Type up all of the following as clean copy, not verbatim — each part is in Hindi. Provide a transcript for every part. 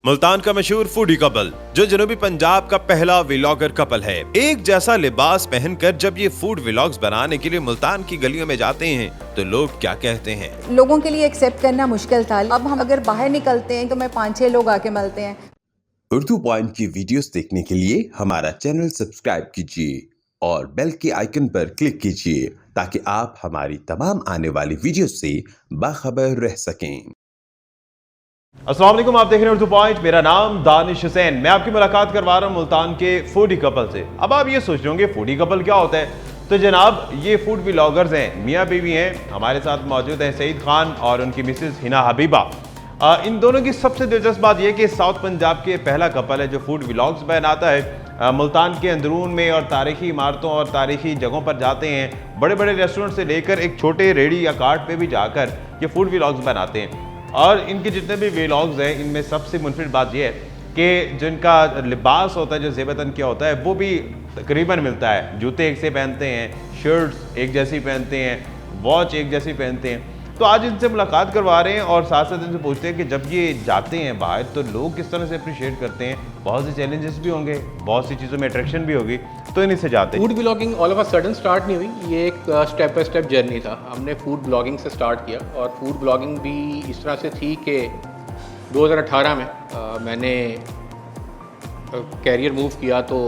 मुल्तान का मशहूर फूडी कपल जो जनूबी पंजाब का पहला व्लॉगर कपल है। एक जैसा लिबास पहनकर जब ये फूड व्लॉग्स बनाने के लिए मुल्तान की गलियों में जाते हैं तो लोग क्या कहते हैं। लोगों के लिए एक्सेप्ट करना मुश्किल था। अब हम अगर बाहर निकलते हैं तो मैं 5-6 लोग आके मिलते हैं। उर्दू पॉइंट की वीडियोस देखने के लिए हमारा चैनल सब्सक्राइब कीजिए और बेल के आइकन पर क्लिक कीजिए ताकि आप हमारी तमाम आने वाली वीडियोस से बाखबर रह सकें। अस्सलाम वालेकुम, आप देख रहे हैं उर्दू पॉइंट। मेरा नाम दानिश हुसैन। मैं आपकी मुलाकात करवा रहा हूं मुल्तान के फूडी कपल से। अब आप ये सोच रहे होंगे फूडी कपल क्या होता है, तो जनाब ये फूड व्लॉगर्स हैं, मियाँ बीवी हैं। हमारे साथ मौजूद हैं सईद खान और उनकी मिसेस हिना हबीबा। इन दोनों की सबसे दिलचस्प बात यह कि साउथ पंजाब के पहला कपल है जो फूड व्लॉग्स बनाता है। मुल्तान के अंदरून में और तारीखी इमारतों और तारीखी जगहों पर जाते हैं। बड़े बड़े रेस्टोरेंट से लेकर एक छोटे रेडी या कार्ट पे भी जाकर ये फूड व्लॉग्स बनाते हैं। और इनके जितने भी व्लॉग्स हैं इनमें सबसे मुनफरिद बात यह है कि जिनका लिबास होता है, जो ज़ेबतन किया होता है, वो भी तकरीबन मिलता है। जूते एक से पहनते हैं, शर्ट्स एक जैसी पहनते हैं, वॉच एक जैसी पहनते हैं। तो आज इनसे मुलाकात करवा रहे हैं और साथ साथ इनसे पूछते हैं कि जब ये जाते हैं बाहर तो लोग किस तरह से अप्रिशिएट करते हैं। बहुत से चैलेंजेस भी होंगे, बहुत सी चीज़ों में अट्रैक्शन भी होगी, तो इन्हीं से जाते हैं। Food blogging all of a sudden start नहीं हुई, ये एक स्टेप बाय स्टेप जर्नी था। हमने फूड ब्लॉगिंग से स्टार्ट किया और फूड ब्लॉगिंग भी इस तरह से थी कि 2018 में मैंने कैरियर मूव किया तो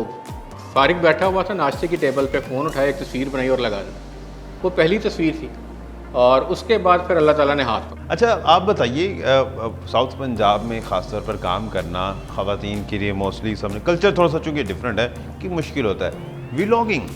फारिग बैठा हुआ था नाश्ते की टेबल पे, फ़ोन उठाया, एक तस्वीर बनाई और लगा दी। वो पहली तस्वीर थी और उसके बाद फिर अल्लाह ताला ने हाथ पकड़ा। अच्छा, आप बताइए, साउथ पंजाब में ख़ास तौर पर काम करना ख़वातीन के लिए मोस्टली सबने कल्चर थोड़ा सा चूँकि डिफरेंट है कि मुश्किल होता है। व्लॉगिंग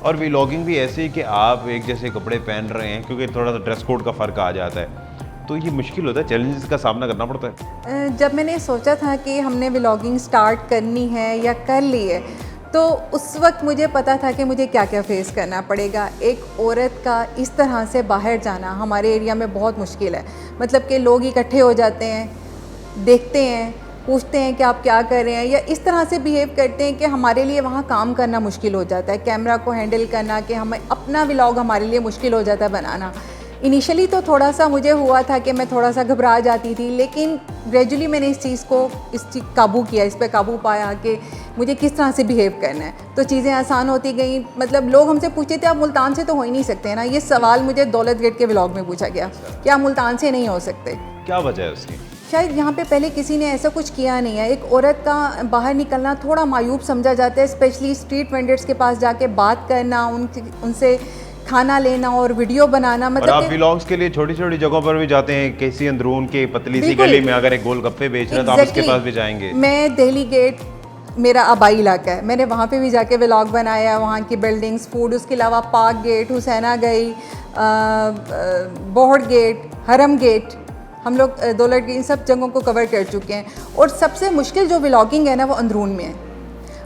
और व्लॉगिंग भी ऐसे कि आप एक जैसे कपड़े पहन रहे हैं क्योंकि थोड़ा सा ड्रेस कोड का फ़र्क आ जाता है, तो ये मुश्किल होता है, चैलेंजेस का सामना करना पड़ता है। जब मैंने सोचा था कि हमने व्लॉगिंग स्टार्ट करनी है या कर ली है तो उस वक्त मुझे पता था कि मुझे क्या क्या फेस करना पड़ेगा। एक औरत का इस तरह से बाहर जाना हमारे एरिया में बहुत मुश्किल है। मतलब कि लोग इकट्ठे हो जाते हैं, देखते हैं, पूछते हैं कि आप क्या कर रहे हैं, या इस तरह से बिहेव करते हैं कि हमारे लिए वहाँ काम करना मुश्किल हो जाता है। कैमरा को हैंडल करना, कि हमें अपना व्लॉग हमारे लिए मुश्किल हो जाता है बनाना। इनिशियली तो थोड़ा सा मुझे हुआ था कि मैं थोड़ा सा घबरा जाती थी, लेकिन ग्रेजुअली मैंने इस चीज़ काबू किया, इस पर काबू पाया कि मुझे किस तरह से बिहेव करना है, तो चीज़ें आसान होती गई। मतलब लोग हमसे पूछते थे आप मुल्तान से तो हो ही नहीं सकते ना। ये सवाल मुझे दौलत गेट के व्लॉग में पूछा गया कि आप मुल्तान से नहीं हो सकते। क्या वजह है उसकी? शायद यहाँ पे पहले किसी ने ऐसा कुछ किया नहीं है। एक औरत का बाहर निकलना थोड़ा मायूब समझा जाता है, स्पेशली स्ट्रीट वेंडर्स के पास जाके बात करना, उनसे खाना लेना और वीडियो बनाना। मतलब आप व्लॉग्स के लिए छोटी छोटी जगहों पर भी जाते हैं, किसी अंदरून के पतली सी गली में अगर एक गोलगप्पे बेच रहे हैं तो आप उसके पास भी जाएंगे। मैं दिल्ली गेट, मेरा आबाई इलाका है, मैंने वहाँ पे भी जाके व्लॉग बनाया, वहाँ की बिल्डिंग्स, फूड। उसके अलावा पार्क गेट, हुसैना गई, बोहड़ गेट, हरम गेट, हम लोग दौलत गेट, इन सब जगहों को कवर कर चुके हैं। और सबसे मुश्किल जो व्लॉगिंग है ना वो अंदरून में है।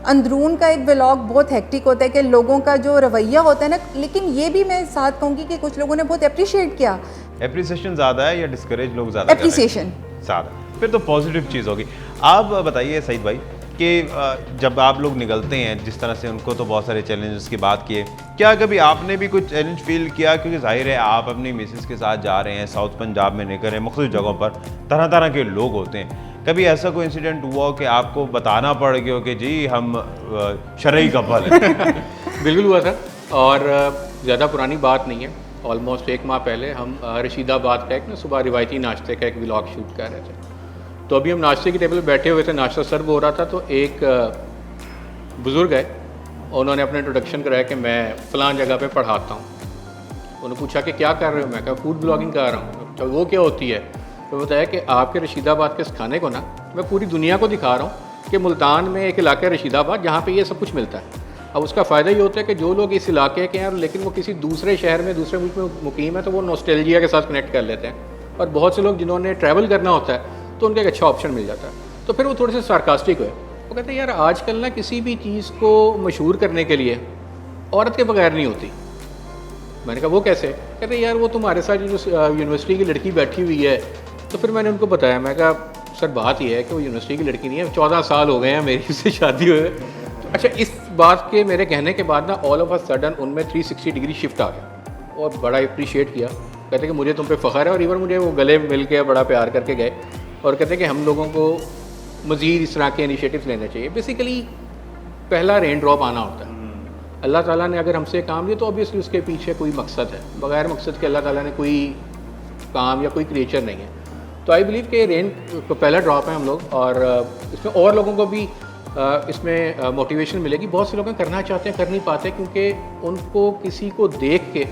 अंदरून का एक व्लॉग बहुत हेक्टिक होता है कि लोगों का जो रवैया होता है ना, लेकिन ये भी मैं साथ कहूँगी कि कुछ लोगों ने बहुत अप्रिशिएट किया। एप्रिसिएशन ज़्यादा है या डिस्करेज लोग ज़्यादा? एप्रिसिएशन ज़्यादा, फिर तो पॉजिटिव चीज़ होगी। आप बताइए सईद भाई कि जब आप लोग निकलते हैं, जिस तरह से उनको तो बहुत सारे चैलेंजेस की बात की है, क्या कभी आपने भी कुछ चैलेंज फील किया? क्योंकि जाहिर है आप अपनी मिसेस के साथ जा रहे हैं, साउथ पंजाब में निकल रहे हैं, मुख्तलिफ जगहों पर तरह तरह के लोग होते हैं। कभी ऐसा कोई इंसिडेंट हुआ हो कि आपको बताना पड़ गया हो कि जी हम शरई कपल हैं? बिल्कुल हुआ था और ज़्यादा पुरानी बात नहीं है। ऑलमोस्ट 1 माह पहले हम रशीदाबाद का एक ना सुबह रिवायती नाश्ते का एक व्लॉग शूट कर रहे थे। तो अभी हम नाश्ते की टेबल पर बैठे हुए थे, नाश्ता सर्व हो रहा था, तो एक बुज़ुर्ग है, उन्होंने अपना इंट्रोडक्शन कराया कि मैं फ़लाँ जगह पे पढ़ाता हूँ। उन्होंने पूछा कि क्या कर रहे हो? मैं कहा फूड ब्लॉगिंग कर रहा हूँ। तो वो क्या होती है? तो बताया कि आपके रशीदाबाद के इस खाने को ना मैं पूरी दुनिया को दिखा रहा हूँ कि मुल्तान में एक इलाका है रशीदाबाद जहाँ पे ये सब कुछ मिलता है। अब उसका फ़ायदा ये होता है कि जो लोग इस इलाके के हैं लेकिन वो किसी दूसरे शहर में, दूसरे मुल्क में मुकीम है, तो वो नॉस्टैल्जिया के साथ कनेक्ट कर लेते हैं। और बहुत से लोग जिन्होंने ट्रैवल करना होता है तो उनका एक अच्छा ऑप्शन मिल जाता है। तो फिर वो थोड़े से सार्कास्टिक हुए, वो कहते हैं यार आजकल ना किसी भी चीज़ को मशहूर करने के लिए औरत के बगैर नहीं होती। मैंने कहा वो कैसे? कहते यार वो तुम्हारे साथ जो यूनिवर्सिटी की लड़की बैठी हुई है। तो फिर मैंने उनको बताया, मैं कहा सर बात यह है कि वो यूनिवर्सिटी की लड़की नहीं है, 14 साल हो गए हैं मेरी उससे शादी हुए। अच्छा, इस बात के मेरे कहने के बाद ना ऑल ऑफ अ सडन उनमें 360 डिग्री शिफ्ट आ गया और बड़ा अप्रिशिएट किया। कहते कि मुझे तुम पे फ़ख्र है, और इवन मुझे वो गले मिल के बड़ा प्यार करके गए और कहते कि हम लोगों को मज़ीद इस तरह के इनिशिएटिव्स लेने चाहिए। बेसिकली पहला रेन ड्रॉप आना होता है। अल्लाह ताला ने अगर हमसे काम लिया तो ऑब्वियसली उसके पीछे कोई मकसद है, बगैर मकसद के अल्लाह ताला ने कोई काम या कोई क्रिएचर नहीं है। तो आई बिलीव कि रेन को पहला ड्रॉप है हम लोग, और इसमें और लोगों को भी इसमें मोटिवेशन मिलेगी। बहुत से लोग करना चाहते हैं, कर नहीं पाते, क्योंकि उनको किसी को देख के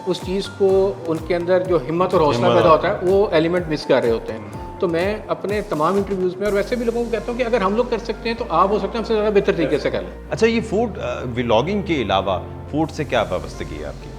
उस चीज़ को उनके अंदर जो हिम्मत और हौसला पैदा होता है वो एलिमेंट मिस कर रहे होते हैं। तो मैं अपने तमाम इंटरव्यूज़ में और वैसे भी लोगों को कहता हूँ कि अगर हम लोग कर सकते हैं तो आप हो सकते हैं हमसे ज़्यादा बेहतर तरीके से कर लें। अच्छा, ये फूड व्लॉगिंग के अलावा फूड से क्या वाबस्तगी है आपकी?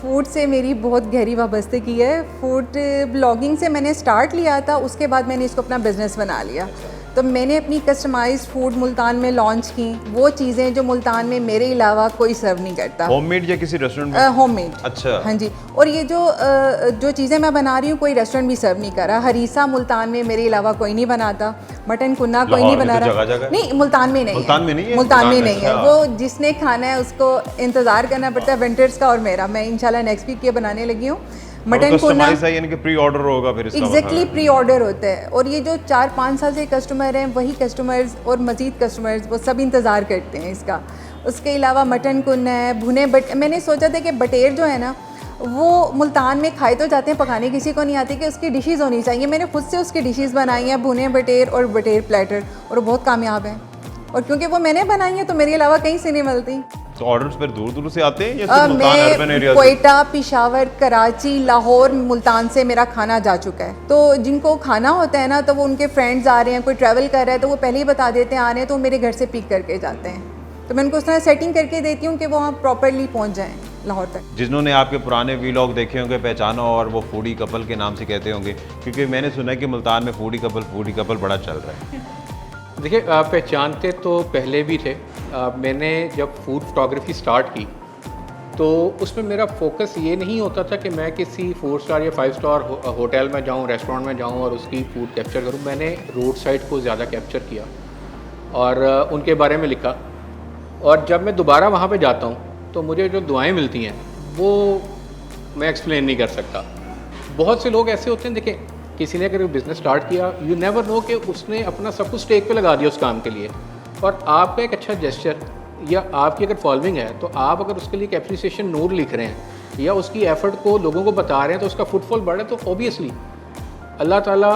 फूड से मेरी बहुत गहरी वाबस्तगी है। फूड ब्लॉगिंग से मैंने स्टार्ट लिया था, उसके बाद मैंने इसको अपना बिज़नेस बना लिया। तो मैंने अपनी कस्टमाइज्ड फूड मुल्तान में लॉन्च की, वो चीज़ें जो मुल्तान में मेरे अलावा कोई सर्व नहीं करता। होममेड या किसी रेस्टोरेंट में? होममेड। अच्छा। हाँ जी। और ये जो चीज़ें मैं बना रही हूँ कोई रेस्टोरेंट भी सर्व नहीं कर रहा। हरीसा मुल्तान में मेरे अलावा कोई नहीं बनाता, मटन कुन्ना कोई नहीं बना रहा। नहीं, मुल्तान में नहीं है। मुल्तान में नहीं है? मुल्तान में नहीं है। वो जिसने खाना है उसको इंतज़ार करना पड़ता है, विंटर्स का और मेरा। मैं इंशाल्लाह नेक्स्ट वीक ये बनाने लगी हूँ मटन कुन्ना। यानी कि प्री ऑर्डर होगा फिर इसका? एग्जैक्टली प्री ऑर्डर होता है। और ये जो 4-5 साल से कस्टमर हैं, वही कस्टमर्स और मज़ीद कस्टमर्स वो सब इंतज़ार करते हैं इसका। उसके अलावा मटन कुन्ना है, भुने मैंने सोचा था कि बटेर जो है ना वो मुल्तान में खाए तो जाते हैं, पकाने किसी को नहीं आती, कि उसकी डिशेस होनी चाहिए। मैंने खुद से उसकी डिशेस बनाई हैं, भुने बटेर और बटेर प्लेटर, और बहुत कामयाब हैं। और क्योंकि वो मैंने बनाई है तो मेरे अलावा कहीं से नहीं मिलती। तो ऑर्डर्स फिर दूर दूर से आते हैं या सिर्फ मुल्तान अर्बन एरिया से? कोयटा, पिशावर, कराची, लाहौर, मुल्तान से मेरा खाना जा चुका है। तो जिनको खाना होता है ना, तो वो उनके फ्रेंड्स आ रहे हैं, कोई ट्रैवल कर रहा है तो वो पहले ही बता देते हैं आ रहे हैं, तो वो मेरे घर से पिक करके जाते हैं। तो मैं उनको उस तरह सेटिंग करके देती हूँ कि वो वहाँ प्रॉपरली पहुँच जाएँ लाहौर तक। जिन्होंने आपके पुराने व्लॉग देखे होंगे पहचाना, और वो फूडी कपल के नाम से कहते होंगे, क्योंकि मैंने सुना है कि मुल्तान में फूडी कपल बड़ा चल रहा है। देखिए, पहचानते तो पहले भी थे। मैंने जब फूड फोटोग्राफी स्टार्ट की तो उसमें मेरा फोकस ये नहीं होता था कि मैं किसी 4 स्टार या 5 स्टार होटल में जाऊँ, रेस्टोरेंट में जाऊँ और उसकी फूड कैप्चर करूँ। मैंने रोड साइड को ज़्यादा कैप्चर किया और उनके बारे में लिखा। और जब मैं दोबारा वहाँ पे जाता हूँ तो मुझे जो दुआएं मिलती हैं वो मैं एक्सप्लेन नहीं कर सकता। बहुत से लोग ऐसे होते हैं, देखें, किसी ने अगर बिज़नेस स्टार्ट किया, यू नेवर नो कि उसने अपना सब कुछ स्टेक पे लगा दिया उस काम के लिए, और आपका एक अच्छा जेस्चर या आपकी अगर फॉलोइंग है तो आप अगर उसके लिए एक एप्रिसिएशन नोट लिख रहे हैं या उसकी एफर्ट को लोगों को बता रहे हैं तो उसका फुटफॉल बढ़ रहा है, तो ऑब्वियसली अल्लाह ताला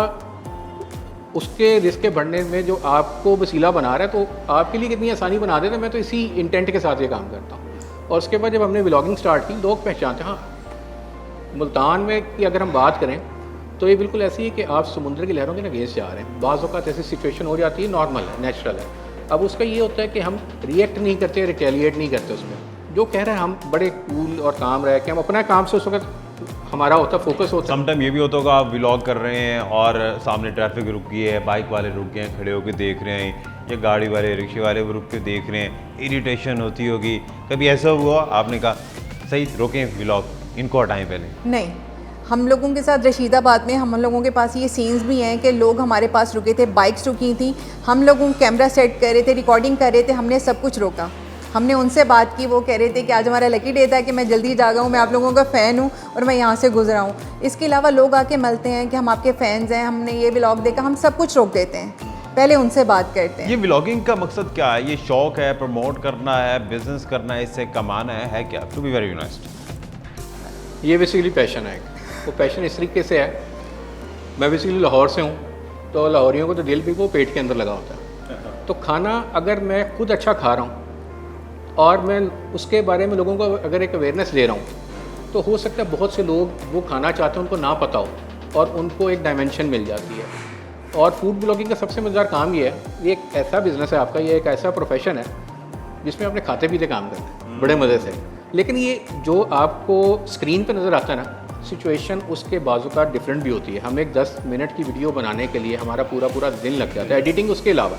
उसके रिस्क के बढ़ने में जो आपको वसीला बना रहा है तो आपके लिए कितनी आसानी बना देता है। मैं तो इसी इंटेंट के साथ ये काम करता हूँ। और उसके बाद जब हमने व्लॉगिंग स्टार्ट की, लोग पहचानते हैं। हाँ, मुल्तान में की अगर हम बात करें तो ये बिल्कुल ऐसी है कि आप समुद्र की लहरों के अगेंस्ट जा रहे हैं। बाज़ औक़ात ऐसी सिचुएशन हो जाती है, नॉर्मल है, नेचुरल है। अब उसका ये होता है कि हम रिएक्ट नहीं करते, रिटेलिएट नहीं करते उसमें। जो कह रहे हैं हम बड़े कूल और काम रहे कि हम अपना काम से उस वक्त हमारा होता फोकस होता है। समटाइम ये भी होता होगा आप व्लॉग कर रहे हैं और सामने ट्रैफिक रुक गई है, बाइक वाले रुक गए हैं, खड़े होकर देख रहे हैं, या गाड़ी वाले रिक्शे वाले रुक के देख रहे हैं, इरिटेशन होती होगी। कभी ऐसा हुआ आपने कहा सही रोकें व्लॉग, इनको हटाएं पहले? नहीं, हम लोगों के साथ रशीदाबाद में हम लोगों के पास ये सीन्स भी हैं कि लोग हमारे पास रुके थे, बाइक्स रुकी थी, हम लोगों कैमरा सेट कर रहे थे, रिकॉर्डिंग कर रहे थे, हमने सब कुछ रोका। हमने उनसे बात की, वो कह रहे थे कि आज हमारा लकी डे था कि मैं जल्दी जागा हूँ, मैं आप लोगों का फ़ैन हूँ और मैं यहाँ से गुजरा हूँ। इसके अलावा लोग आके मिलते हैं कि हम आपके फ़ैन्स हैं, हमने ये व्लॉग देखा, हम सब कुछ रोक देते हैं, पहले उनसे बात करते हैं। ये व्लॉगिंग का मकसद क्या है? ये शौक है, प्रमोट करना है, बिजनेस करना है, इससे कमाना है क्या? टू बी वेरी ऑनेस्ट, ये बेसिकली पैशन है। वो पैशन इस तरीके से है, मैं बेसिकली लाहौर से हूँ, तो लाहौरियों को तो दिल भी वो पेट के अंदर लगा होता है। तो खाना अगर मैं खुद अच्छा खा रहा हूँ और मैं उसके बारे में लोगों को अगर एक अवेयरनेस दे रहा हूँ, तो हो सकता है बहुत से लोग वो खाना चाहते हैं, उनको ना पता हो और उनको एक डायमेंशन मिल जाती है। और फूड ब्लॉगिंग का सबसे मज़ेदार काम ये है, ये एक ऐसा बिज़नेस है आपका, ये एक ऐसा प्रोफेशन है जिसमें आपने खाते पीते काम करना है बड़े मज़े से। लेकिन ये जो आपको स्क्रीन पर नज़र आता है ना, सिचुएशन उसके बाजू का डिफरेंट भी होती है। हम एक 10 मिनट की वीडियो बनाने के लिए हमारा पूरा दिन लग जाता है, एडिटिंग उसके अलावा।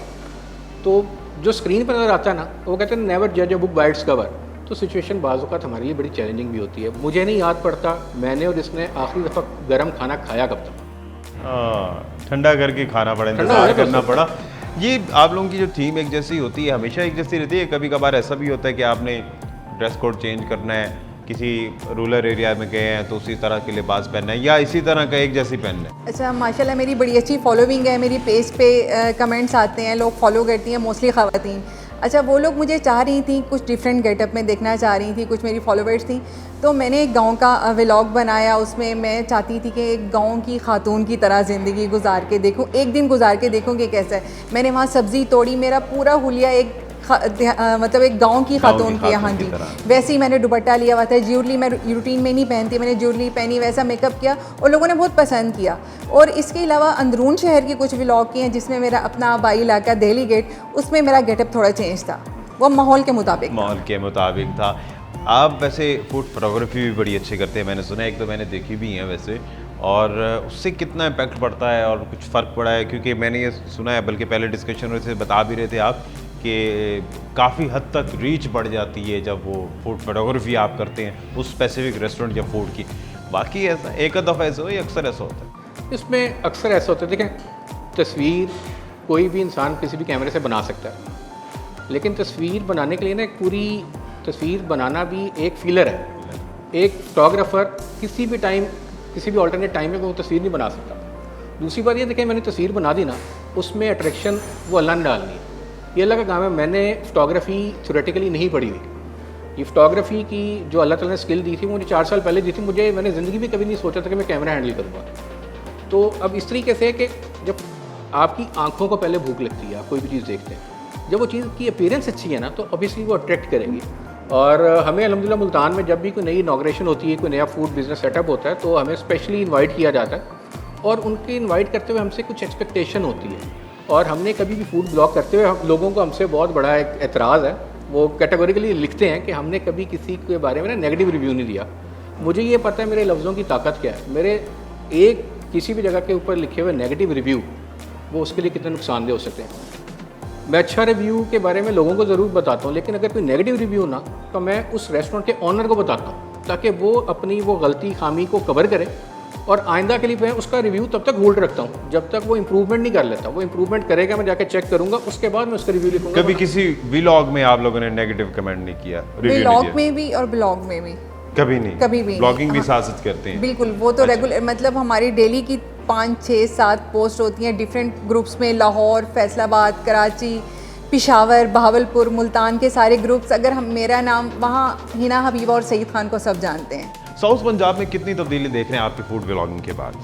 तो जो स्क्रीन पर नज़र आता है ना, वो कहते हैं नेवर जज a book by its cover. तो सिचुएशन बाज़ औक़ात हमारे लिए बड़ी चैलेंजिंग भी होती है। मुझे नहीं याद पड़ता मैंने और इसने आखिरी दफ़ा गर्म खाना खाया कब था। ठंडा करके खाना पड़ा, इंतजार करना पड़ा। ये आप लोगों की जो थीम एक जैसी होती है, हमेशा एक जैसी रहती है? कभी कभार ऐसा भी होता है कि आपने ड्रेस कोड चेंज करना है, किसी रूरल एरिया में गए हैं तो उसी तरह के लिबास पहनना है या इसी तरह का एक जैसी पहनना है? अच्छा, माशाल्लाह मेरी बड़ी अच्छी फॉलोइंग है, मेरी पेज पे कमेंट्स आते हैं, लोग फॉलो करती हैं, मोस्टली ख़वातीन। अच्छा, वो लोग मुझे चाह रही थी कुछ डिफरेंट गेटअप में देखना चाह रही थी, कुछ मेरी फॉलोवर्स थी, तो मैंने एक गांव का व्लॉग बनाया। उसमें मैं चाहती थी कि एक गांव की खातून की तरह ज़िंदगी गुजार के देखूं, एक दिन गुजार के देखूं कि कैसा है। मैंने वहाँ सब्ज़ी तोड़ी, मेरा पूरा हुलिया एक मतलब एक गांव की खातून की, हाँ जी, वैसे ही मैंने दुपट्टा लिया हुआ था। ज्वेलरी मैं रूटीन में नहीं पहनती, मैंने ज्वेलरी पहनी, वैसा मेकअप किया और लोगों ने बहुत पसंद किया। और इसके अलावा अंदरून शहर के कुछ व्लॉग किए हैं जिसमें मेरा अपना आबाई इलाका दिल्ली गेट, उसमें मेरा गेटअप थोड़ा चेंज था, वो माहौल के मुताबिक था। आप वैसे फूड फोटोग्राफी भी बड़ी अच्छी करते हैं, मैंने सुना है, एक तो मैंने देखी भी है वैसे, और उससे कितना इम्पैक्ट पड़ता है और कुछ फ़र्क पड़ा है? क्योंकि मैंने ये सुना है, बल्कि पहले डिस्कशन में से बता भी रहे थे आप कि काफ़ी हद तक रीच बढ़ जाती है जब वो फूड फोटोग्राफी आप करते हैं उस स्पेसिफिक रेस्टोरेंट या फूड की। बाकी ऐसा एक दफ़ा ऐसा हो या अक्सर ऐसा होता है? इसमें अक्सर ऐसा होता है, देखें, तस्वीर कोई भी इंसान किसी भी कैमरे से बना सकता है, लेकिन तस्वीर बनाने के लिए ना एक पूरी तस्वीर बनाना भी एक फीलर है। एक फोटोग्राफर किसी भी टाइम, किसी भी ऑल्टरनेट टाइम में वो तस्वीर नहीं बना सकता। दूसरी बात ये देखें, मैंने तस्वीर बना दी ना, उसमें अट्रैक्शन वो अल्लाह ने डालनी है, ये अल्लाह का काम है। मैंने फ़ोटोग्राफ़ी थ्योरेटिकली नहीं पढ़ी हुई, ये फ़ोटोग्राफ़ी की जो अल्लाह ताला ने स्किल दी थी मुझे 4 साल पहले दी थी। मैंने ज़िंदगी में कभी नहीं सोचा था कि मैं कैमरा हैंडल करूँगा। तो अब इस तरीके से कि जब आपकी आँखों को पहले भूख लगती है, आप कोई भी चीज़ देखते हैं, जब वो चीज़ की अपीयरेंस अच्छी है ना, तो ऑब्वियसली वो अट्रैक्ट करेगी। और हमें अल्हम्दुलिल्लाह मुल्तान में जब भी कोई नई इनॉग्रेशन होती है, कोई नया फूड बिज़नेस सेटअप होता है, तो हमें स्पेशली इन्वाइट किया जाता है और उनके इन्वाइट करते हुए हमसे कुछ एक्सपेक्टेशन होती है। और हमने कभी भी फूड ब्लॉग करते हुए हम लोगों को हमसे बहुत बड़ा एक एतराज़ है, वो कैटेगोरिकली लिखते हैं कि हमने कभी किसी के बारे में ना नेगेटिव रिव्यू नहीं दिया। मुझे ये पता है मेरे लफ्ज़ों की ताकत क्या है। मेरे एक किसी भी जगह के ऊपर लिखे हुए नेगेटिव रिव्यू वो उसके लिए कितने नुकसानदेह हो सकते हैं। मैं अच्छा रिव्यू के बारे में लोगों को ज़रूर बताता हूँ, लेकिन अगर कोई नेगेटिव रिव्यू ना, तो मैं उस रेस्टोरेंट के ऑनर को बताता हूँ ताकि वो अपनी वो गलती खामी को कवर करे और आइंदा के लिए मैं उसका रिव्यू तब तक होल्ड रखता हूँ जब तक वो इम्प्रूवमेंट नहीं कर लेता। वो इम्प्रूवमेंट करेगा, मैं जाके चेक करूँगा, उसके बाद मैं उसका रिव्यू लिखूँगा। कभी किसी व्लॉग में आप लोगों ने नेगेटिव कमेंट नहीं किया? व्लॉग में भी और ब्लॉग में भी कभी नहीं? कभी भी ब्लॉगिंग भी हाँ, साथ करते हैं? बिल्कुल, वो तो रेगुलर, मतलब हमारी डेली की 5, 6, 7 पोस्ट होती हैं डिफरेंट ग्रुप्स में। लाहौर, फैसलाबाद, कराची, पिशावर, बहावलपुर, मुल्तान के सारे ग्रुप्स। अगर हम मेरा नाम वहाँ हिना हबीबा और सईद खान को सब जानते हैं। साउथ पंजाब में कितनी तब्दीली देख रहे हैं आपकी फूड व्लॉगिंग के बाद?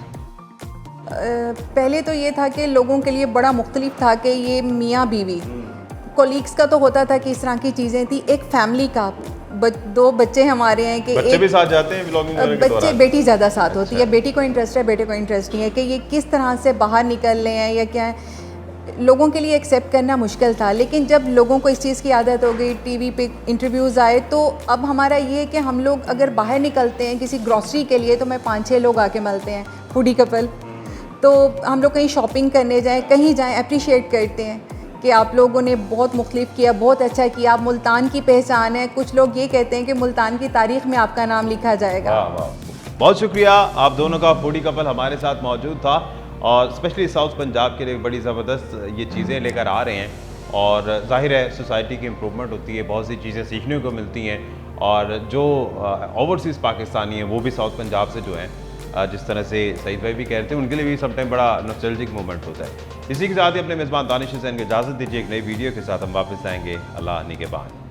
पहले तो ये था कि लोगों के लिए बड़ा मुख्तलिफ था कि ये मियाँ बीवी, कोलीग्स का तो होता था कि इस तरह की चीज़ें थी। एक फैमिली का 2 बच्चे हमारे हैं कि बच्चे भी साथ जाते हैं व्लॉगिंग करने के दौरान? बेटी ज़्यादा साथ होती है। बेटी को इंटरेस्ट है, बेटे को इंटरेस्ट नहीं है कि ये किस तरह से बाहर निकल रहे हैं या क्या है। लोगों के लिए एक्सेप्ट करना मुश्किल था, लेकिन जब लोगों को इस चीज़ की आदत हो गई, टीवी पे इंटरव्यूज़ आए, तो अब हमारा ये है कि हम लोग अगर बाहर निकलते हैं किसी ग्रॉसरी के लिए तो मैं 5-6 लोग आके मिलते हैं, फूडी कपल। तो हम लोग कहीं शॉपिंग करने जाएं, कहीं जाएं, अप्रिशिएट करते हैं कि आप लोगों ने बहुत मुख्तलिफ किया, बहुत अच्छा किया, आप मुल्तान की पहचान है। कुछ लोग ये कहते हैं कि मुल्तान की तारीख में आपका नाम लिखा जाएगा। बहुत शुक्रिया, आप दोनों का फूडी कपल हमारे साथ मौजूद था और स्पेशली साउथ पंजाब के लिए बड़ी ज़बरदस्त ये चीज़ें लेकर आ रहे हैं। और जाहिर है सोसाइटी की इम्प्रूवमेंट होती है, बहुत सी चीज़ें सीखने को मिलती हैं। और जो ओवरसीज़ पाकिस्तानी हैं वो भी साउथ पंजाब से जो हैं, जिस तरह से सईद भाई भी कह रहे थे, उनके लिए भी समटाइम बड़ा नॉस्टैल्जिक मोमेंट होता है। इसी के साथ ही अपने मेज़बान दानिश हुसैन को इजाज़त दीजिए। एक नई वीडियो के साथ हम वापस आएंगे। अल्लाह निगहबान।